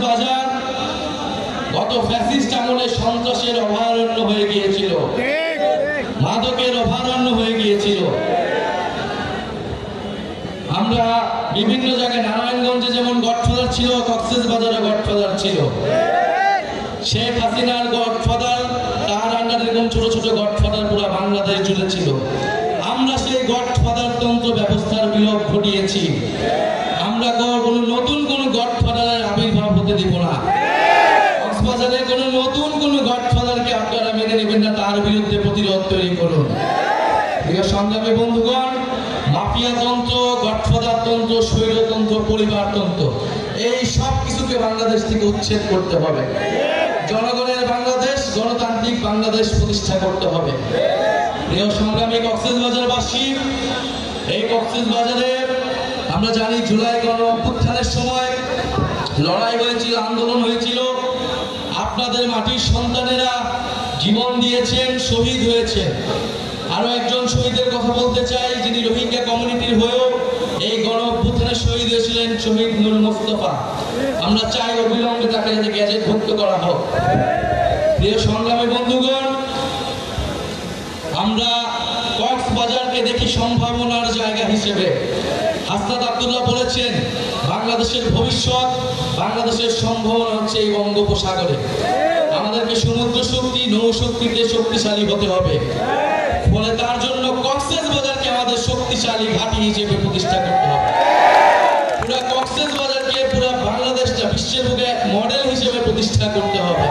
বাজার গত ফ্যাসিস্ট আমলে সন্ত্রাসের অভয়ারণ্য হয়ে গিয়েছিল, মাদকের অভয়ারণ্য হয়ে গিয়েছিল। আমরা বিভিন্ন জায়গায় নারায়ণগঞ্জে যেমন গডফাদার ছিল, কক্সবাজারে গডফাদার ছিল। শেখ হাসিনার গডফাদার, তার আন্ডারে এরকম ছোট ছোট গডফাদার পুরো বাংলাদেশ জুড়ে ছিল। আমরা সেই গডফাদার তন্ত্র ব্যবস্থার বিলোপ ঘটিয়েছি। আমরা নতুন কোন গডফাদারের আবির্ভাব হতে দিব না। কক্সবাজারে কোন নতুন কোন গডফাদারকে আপনারা মেনে নেবেন না, তার বিরুদ্ধে প্রতিরোধ তৈরি করুন। প্রিয় সংগ্রামী বন্ধুগণ, মাফিয়া তন্ত্র, গডফাদার তন্ত্র, স্বৈরতন্ত্র, পরিবারতন্ত্র, এই সব কিছুকে বাংলাদেশ থেকে উচ্ছেদ করতে হবে। জনগণের বাংলাদেশ, গণতান্ত্রিক বাংলাদেশ প্রতিষ্ঠা করতে হবে। প্রিয় সংগ্রামী কক্সবাজারবাসী, এই কক্সবাজারে আমরা জানি জুলাই গণ অভ্যুত্থানের সময় লড়াই হয়েছিল, আন্দোলন হয়েছিল। আপনাদের মাটির সন্তানেরা জীবন দিয়েছেন, শহীদ হয়েছেন। আরো একজন শহীদের কথা বলতে চাই, যিনি রোহিঙ্গা কমিউনিটির হয়েও এই গণ অভ্যুত্থানে শহীদ হয়েছিলেন, শহীদ নূর মোস্তফা। আমরা চাই অবিলম্বে তাকে গ্যাজেটভুক্ত করা হোক। প্রিয় সংগ্রামী বন্ধুগণ, আমরা কক্সবাজারকে দেখি সম্ভাবনার জায়গা হিসেবে। হাসনাত আব্দুল্লাহ বলেছেন, বাংলাদেশের ভবিষ্যৎ, বাংলাদেশের সম্ভাবনা হচ্ছে এই বঙ্গোপসাগরে। আমাদেরকে সমুদ্র শক্তি, নৌশক্তিতে শক্তিশালী হতে হবে। ফলে তার জন্য কক্সবাজারকে আমাদের শক্তিশালী ঘাঁটি হিসেবে প্রতিষ্ঠা করতে হবে। পুরা কক্সবাজারকে, পুরা বাংলাদেশটা বিশ্বের বুকে মডেল হিসেবে প্রতিষ্ঠা করতে হবে।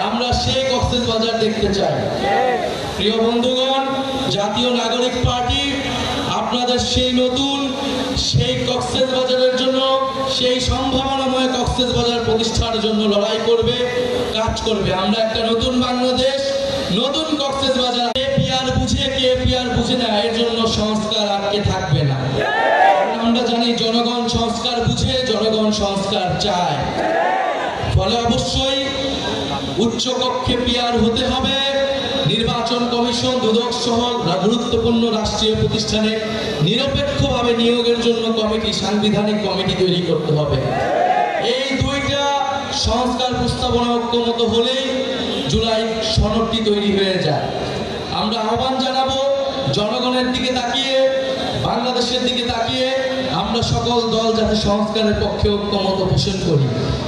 আমরা সেই কক্সবাজার দেখতে চাই। প্রিয় বন্ধুগণ, জাতীয় নাগরিক পার্টি আপনাদের সেই নতুন, সেই কক্সবাজারের জন্য, সেই সম্ভাবনাময় কক্সবাজার প্রতিষ্ঠার জন্য লড়াই করবে, কাজ করবে। আমরা একটা নতুন বাংলাদেশ, নতুন কক্সবাজার, কে পিআর বুঝে, কে পিআর বুঝে না, এর জন্য সংস্কার আটকে থাকবে না। আমরা জানি জনগণ সংস্কার বুঝে, জনগণ সংস্কার চায়। ফলে অবশ্যই উচ্চ কক্ষে পিআর হতে হবে। নির্বাচন কমিশন, দুদক সহ গুরুত্বপূর্ণ রাষ্ট্রীয় প্রতিষ্ঠানে নিরপেক্ষভাবে নিয়োগের জন্য কমিটি, সাংবিধানিক কমিটি তৈরি করতে হবে। এই দুইটা সংস্কার প্রস্তাবনা ঐক্যমত হলেই জুলাই সনদটি তৈরি হয়ে যায়। আমরা আহ্বান জানাবো, জনগণের দিকে তাকিয়ে, বাংলাদেশের দিকে তাকিয়ে আমরা সকল দল যাতে সংস্কারের পক্ষে ঐক্যমত পোষণ করি।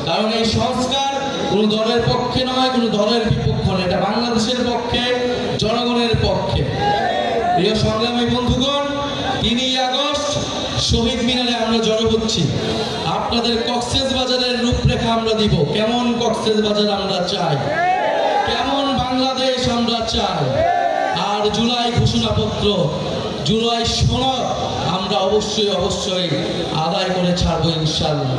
কারণ এই সংস্কার কোনো দলের পক্ষে নয়, কোনো দলের বিপক্ষ নয়, এটা বাংলাদেশের পক্ষে, জনগণের পক্ষে। প্রিয় সংগ্রামী বন্ধুগণ, 3 আগস্ট শহীদ মিনারে আমরা জড়ো হচ্ছি। আপনাদের কক্সবাজারের রূপরেখা আমরা দিব। কেমন কক্সবাজার আমরা চাই, কেমন বাংলাদেশ আমরা চাই। আর জুলাই ঘোষণাপত্র, জুলাই সনদ আমরা অবশ্যই আদায় করে ছাড়বো ইনশাআল্লাহ।